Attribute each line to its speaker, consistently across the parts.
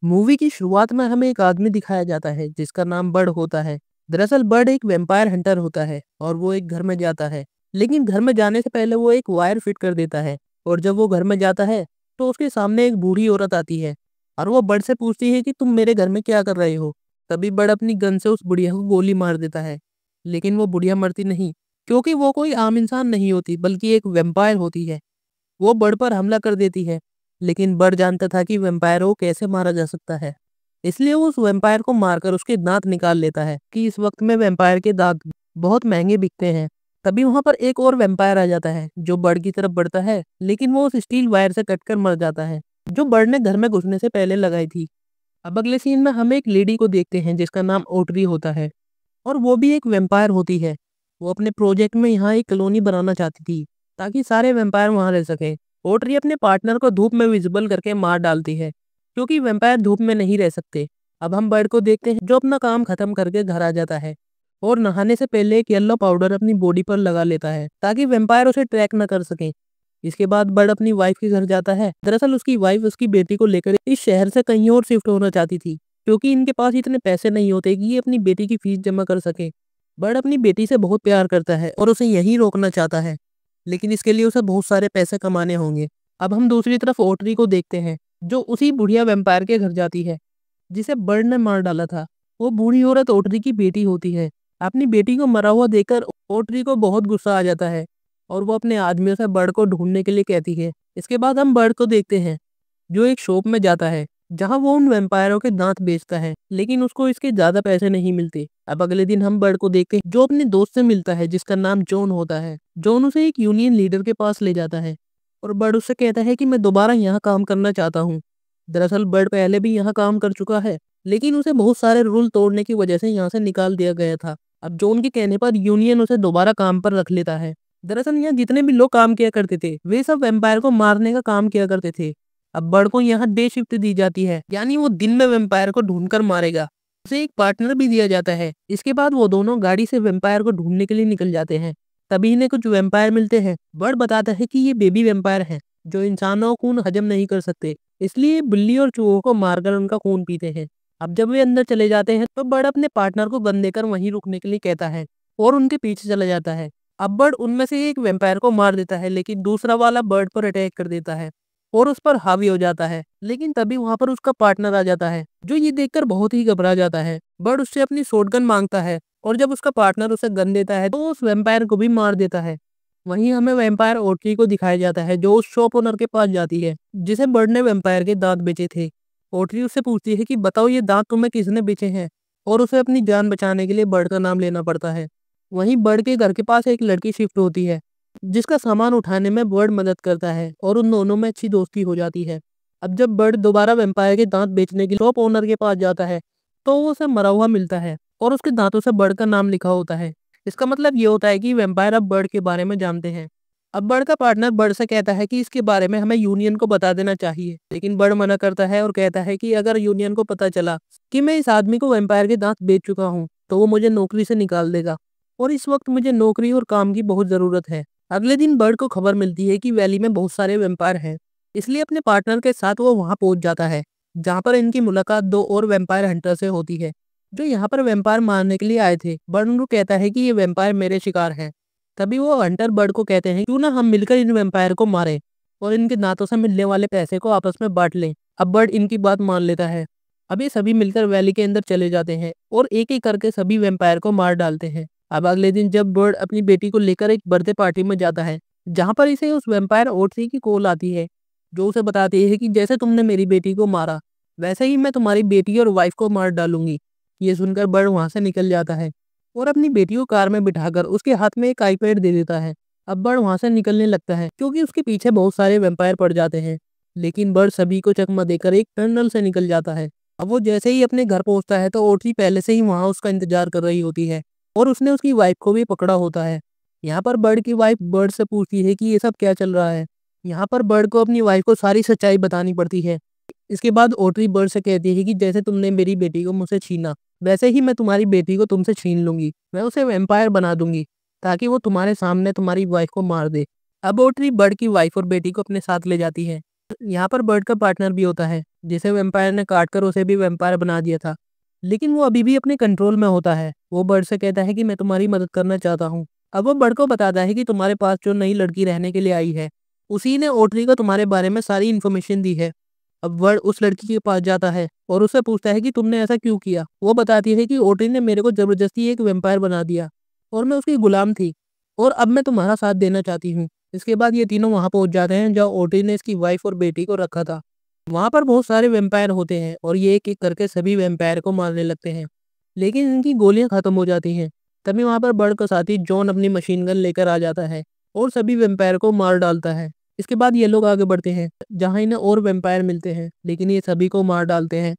Speaker 1: Movie की शुरुआत में हमें एक आदमी दिखाया जाता है जिसका नाम बर्ड होता है। दरअसल बर्ड एक वैम्पायर हंटर होता है और वो एक घर में जाता है। लेकिन घर में जाने से पहले वो एक वायर फिट कर देता है। और जब वो घर में जाता है तो उसके सामने एक बूढ़ी औरत आती है और वो बर्ड से पूछती है कि तुम मेरे घर में क्या कर रहे हो। तभी बर्ड अपनी गन से उस बुढ़िया को गोली मार देता है। लेकिन वो बुढ़िया मरती नहीं, क्योंकि वो कोई आम इंसान नहीं होती बल्कि एक वैम्पायर होती है। वो बर्ड पर हमला कर देती है। लेकिन बर्ड जानता था कि वैम्पायर को कैसे मारा जा सकता है। इसलिए वो उस वैम्पायर को मारकर उसके दांत निकाल लेता है कि इस वक्त में वैम्पायर के दांत बहुत महंगे बिकते हैं। तभी वहां पर एक और वैम्पायर आ जाता है जो बर्ड की तरफ बढ़ता है, लेकिन वो उस स्टील वायर से कटकर मर जाता है जो बर्ड ने घर में घुसने से पहले लगाई थी। अब अगले सीन में हम एक लेडी को देखते हैं जिसका नाम ओटरी होता है और वो भी एक वैम्पायर होती है। वो अपने प्रोजेक्ट में यहाँ एक कॉलोनी बनाना चाहती थी ताकि सारे वैम्पायर वहाँ रह सकें। ओटरी अपने पार्टनर को धूप में विजिबल करके मार डालती है क्योंकि वैम्पायर धूप में नहीं रह सकते। अब हम बर्ड को देखते हैं जो अपना काम खत्म करके घर आ जाता है और नहाने से पहले एक येलो पाउडर अपनी बॉडी पर लगा लेता है ताकि वैम्पायर उसे ट्रैक न कर सके। इसके बाद बर्ड अपनी वाइफ के घर जाता है। दरअसल उसकी वाइफ उसकी बेटी को लेकर इस शहर से कहीं और शिफ्ट होना चाहती थी, क्योंकि इनके पास इतने पैसे नहीं होते कि ये अपनी बेटी की फीस जमा कर सके। बर्ड अपनी बेटी से बहुत प्यार करता है और उसे यहीं रोकना चाहता है, लेकिन इसके लिए उसे बहुत सारे पैसे कमाने होंगे। अब हम दूसरी तरफ ओटरी को देखते हैं जो उसी बुढ़िया वैम्पायर के घर जाती है जिसे बर्ड ने मार डाला था। वो बूढ़ी औरत ओटरी की बेटी होती है। अपनी बेटी को मरा हुआ देखकर ओटरी को बहुत गुस्सा आ जाता है और वो अपने आदमियों से बर्ड को ढूंढने के लिए कहती है। इसके बाद हम बर्ड को देखते हैं जो एक शॉप में जाता है जहां वो उन वैम्पायरों के दांत बेचता है, लेकिन उसको इसके ज्यादा पैसे नहीं मिलते। अब अगले दिन हम बर्ड को देखते हैं जो अपने दोस्त से मिलता है जिसका नाम जॉन होता है। जॉन उसे एक यूनियन लीडर के पास ले जाता है और बर्ड उससे कहता है कि मैं दोबारा यहाँ काम करना चाहता हूँ। दरअसल बर्ड पहले भी यहाँ काम कर चुका है, लेकिन उसे बहुत सारे रूल तोड़ने की वजह से यहाँ से निकाल दिया गया था। अब जॉन के कहने पर यूनियन उसे दोबारा काम पर रख लेता है। दरअसल यहाँ जितने भी लोग काम किया करते थे वे सब वैम्पायर को मारने का काम किया करते थे। अब बर्ड को यहाँ डे शिफ्ट दी जाती है, यानी वो दिन में वैम्पायर को ढूंढकर मारेगा। उसे एक पार्टनर भी दिया जाता है। इसके बाद वो दोनों गाड़ी से वैम्पायर को ढूंढने के लिए निकल जाते हैं। तभी इन्हें कुछ वैम्पायर मिलते हैं। बर्ड बताता है कि ये बेबी वैम्पायर हैं जो इंसानों का खून हजम नहीं कर सकते, इसलिए बिल्ली और चूहों को मारकर उनका खून पीते हैं। अब जब वे अंदर चले जाते हैं तो बर्ड अपने पार्टनर को गन देकर वहीं रुकने के लिए कहता है और उनके पीछे चला जाता है। अब बर्ड उनमें से एक वैम्पायर को मार देता है, लेकिन दूसरा वाला बर्ड पर अटैक कर देता है और उस पर हावी हो जाता है। लेकिन तभी वहां पर उसका पार्टनर आ जाता है जो ये देखकर बहुत ही घबरा जाता है। बर्ड उससे अपनी शॉटगन मांगता है और जब उसका पार्टनर उसे गन देता है तो उस वैम्पायर को भी मार देता है। वहीं हमें वैम्पायर ओटरी को दिखाया जाता है जो उस शॉप ओनर के पास जाती है जिसे बर्ड ने वैम्पायर के दांत बेचे थे। ओटरी उससे पूछती है कि बताओ ये दांत तुम्हें किसने बेचे हैं, और उसे अपनी जान बचाने के लिए बर्ड का नाम लेना पड़ता है। वहीं बर्ड के घर के पास एक लड़की शिफ्ट होती है जिसका सामान उठाने में बर्ड मदद करता है और उन दोनों में अच्छी दोस्ती हो जाती है। अब जब बर्ड दोबारा वैम्पायर के दांत बेचने के लिए शॉप ओनर के पास जाता है तो वो उसे मरा हुआ मिलता है और उसके दांतों से बर्ड का नाम लिखा होता है। इसका मतलब ये होता है कि वैम्पायर अब बर्ड के बारे में जानते हैं। अब बर्ड का पार्टनर बर्ड से कहता है कि इसके बारे में हमें यूनियन को बता देना चाहिए, लेकिन बर्ड मना करता है और कहता है कि अगर यूनियन को पता चला कि मैं इस आदमी को वैम्पायर के दांत बेच चुका हूँ तो वो मुझे नौकरी से निकाल देगा, और इस वक्त मुझे नौकरी और काम की बहुत जरूरत है। अगले दिन बर्ड को खबर मिलती है कि वैली में बहुत सारे वैम्पायर हैं, इसलिए अपने पार्टनर के साथ वो वहां पहुंच जाता है जहां पर इनकी मुलाकात दो और वैम्पायर हंटर से होती है जो यहाँ पर वैम्पायर मारने के लिए आए थे। बर्ड उनको कहता है कि ये वैम्पायर मेरे शिकार हैं। तभी वो हंटर बर्ड को कहते हैं क्यों ना हम मिलकर इन वैम्पायर को मारें और इनके दांतों से मिलने वाले पैसे को आपस में बांट लें। अब बर्ड इनकी बात मान लेता है। अब ये सभी मिलकर वैली के अंदर चले जाते हैं और एक एक करके सभी वैम्पायर को मार डालते हैं। अब अगले दिन जब बर्ड अपनी बेटी को लेकर एक बर्थडे पार्टी में जाता है जहां पर इसे उस वैम्पायर ओटरी की कॉल आती है जो उसे बताती है कि जैसे तुमने मेरी बेटी को मारा वैसे ही मैं तुम्हारी बेटी और वाइफ को मार डालूंगी। ये सुनकर बर्ड वहां से निकल जाता है और अपनी बेटी को कार में बिठाकर उसके हाथ में एक आईपैड दे देता है। अब बर्ड वहां से निकलने लगता है क्योंकि उसके पीछे बहुत सारे वैम्पायर पड़ जाते हैं, लेकिन बर्ड सभी को चकमा देकर एक टनल से निकल जाता है। अब वो जैसे ही अपने घर पहुंचता है तो ओटरी पहले से ही वहां उसका इंतजार कर रही होती है और उसने उसकी वाइफ को भी पकड़ा होता है। यहाँ पर बर्ड की वाइफ बर्ड से पूछती है कि ये सब क्या चल रहा है। यहाँ पर बर्ड को अपनी वाइफ को सारी सच्चाई बतानी पड़ती है। इसके बाद ओटरी बर्ड से कहती है कि जैसे तुमने मेरी बेटी को मुझसे छीना वैसे ही मैं तुम्हारी बेटी को तुमसे छीन लूंगी। मैं उसे वैम्पायर बना दूंगी ताकि वो तुम्हारे सामने तुम्हारी वाइफ को मार दे। अब ओटरी बर्ड की वाइफ और बेटी को अपने साथ ले जाती है यहाँ पर बर्ड का पार्टनर भी होता है, जिसे वैम्पायर ने काट कर उसे भी वैम्पायर बना दिया था। लेकिन वो अभी भी अपने कंट्रोल में होता है। वो बर्ड से कहता है कि मैं तुम्हारी मदद करना चाहता हूँ। अब वो बर्ड को बताता है कि तुम्हारे पास जो नई लड़की रहने के लिए आई है, उसी ने ओटरी को तुम्हारे बारे में सारी इन्फॉर्मेशन दी है। अब बर्ड उस लड़की के पास जाता है और उससे पूछता है कि तुमने ऐसा क्यों किया। वो बताती है कि ओटरी ने मेरे को जबरदस्ती एक वैम्पायर बना दिया और मैं उसकी गुलाम थी, और अब मैं तुम्हारा साथ देना चाहती हूँ। इसके बाद ये तीनों वहाँ पहुँच जाते हैं जहाँ ओटरी ने इसकी वाइफ और बेटी को रखा था। वहाँ पर बहुत सारे वैम्पायर होते हैं और ये एक-एक करके सभी वैम्पायर को मारने लगते हैं, लेकिन इनकी गोलियाँ खत्म हो जाती हैं। तभी वहाँ पर बर्ड का साथी जॉन अपनी मशीन गन लेकर आ जाता है और सभी वैम्पायर को मार डालता है। इसके बाद ये लोग आगे बढ़ते हैं, जहाँ इन्हें और वैम्पायर मिलते हैं, लेकिन ये सभी को मार डालते हैं।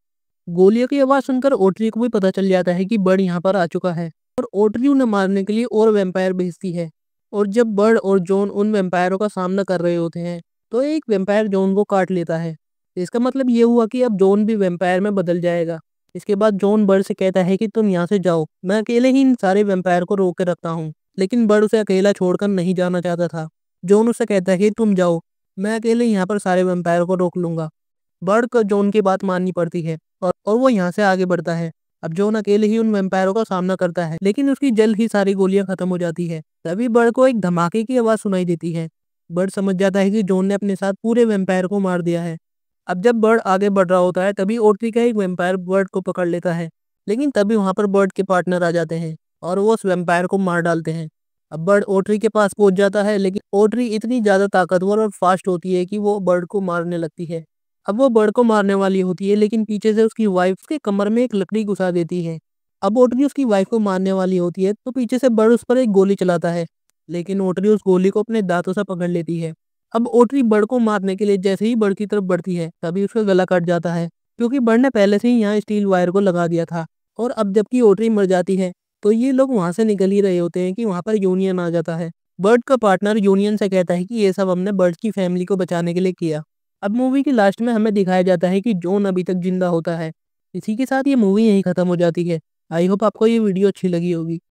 Speaker 1: गोलियों की आवाज़ सुनकर ओटरी को भी पता चल जाता है कि बर्ड यहाँ पर आ चुका है, और ओटरी उन्हें मारने के लिए और वैम्पायर भेजती है। और जब बर्ड और जॉन उन वैम्पायरों का सामना कर रहे होते हैं, तो एक वैम्पायर जॉन को काट लेता है। इसका मतलब ये हुआ कि अब जॉन भी वैम्पायर में बदल जाएगा। इसके बाद जॉन बर्ड से कहता है कि तुम यहाँ से जाओ, मैं अकेले ही इन सारे वैम्पायर को रोक के रखता हूँ। लेकिन बर्ड उसे अकेला छोड़कर नहीं जाना चाहता था। जॉन उससे कहता है कि तुम जाओ, मैं अकेले यहाँ पर सारे वैम्पायर को रोक लूंगा। बर्ड को जॉन की बात माननी पड़ती है और वो यहाँ से आगे बढ़ता है। अब जॉन अकेले ही उन वैम्पायरों का सामना करता है, लेकिन उसकी जल्द ही सारी गोलियां खत्म हो जाती है। तभी बर्ड को एक धमाके की आवाज़ सुनाई देती है। बर्ड समझ जाता है कि जॉन ने अपने साथ पूरे वैम्पायर को मार दिया है। अब जब बर्ड आगे बढ़ रहा होता है, तभी ओटरी का एक वैम्पायर बर्ड को पकड़ लेता है, लेकिन तभी वहाँ पर बर्ड के पार्टनर आ जाते हैं और वो उस वैम्पायर को मार डालते हैं। अब बर्ड ओटरी के पास पहुंच जाता है, लेकिन ओटरी इतनी ज़्यादा ताकतवर और फास्ट होती है कि वो बर्ड को मारने लगती है। अब वो बर्ड को मारने वाली होती है, लेकिन पीछे से उसकी वाइफ उसके कमर में एक लकड़ी घुसा देती है। अब ओटरी उसकी वाइफ को मारने वाली होती है, तो पीछे से बर्ड उस पर एक गोली चलाता है, लेकिन ओटरी उस गोली को अपने दांतों से पकड़ लेती है। अब ओटरी बर्ड को मारने के लिए जैसे ही बर्ड की तरफ बढ़ती है, तभी उसका गला कट जाता है, क्योंकि बर्ड ने पहले से ही यहाँ स्टील वायर को लगा दिया था। और अब जबकि ओटरी मर जाती है, तो ये लोग वहाँ से निकल ही रहे होते हैं कि वहाँ पर यूनियन आ जाता है। बर्ड का पार्टनर यूनियन से कहता है कि ये सब हमने बर्ड की फैमिली को बचाने के लिए किया। अब मूवी के लास्ट में हमें दिखाया जाता है कि जॉन अभी तक जिंदा होता है। इसी के साथ ये मूवी यहीं खत्म हो जाती है। आई होप आपको ये वीडियो अच्छी लगी होगी।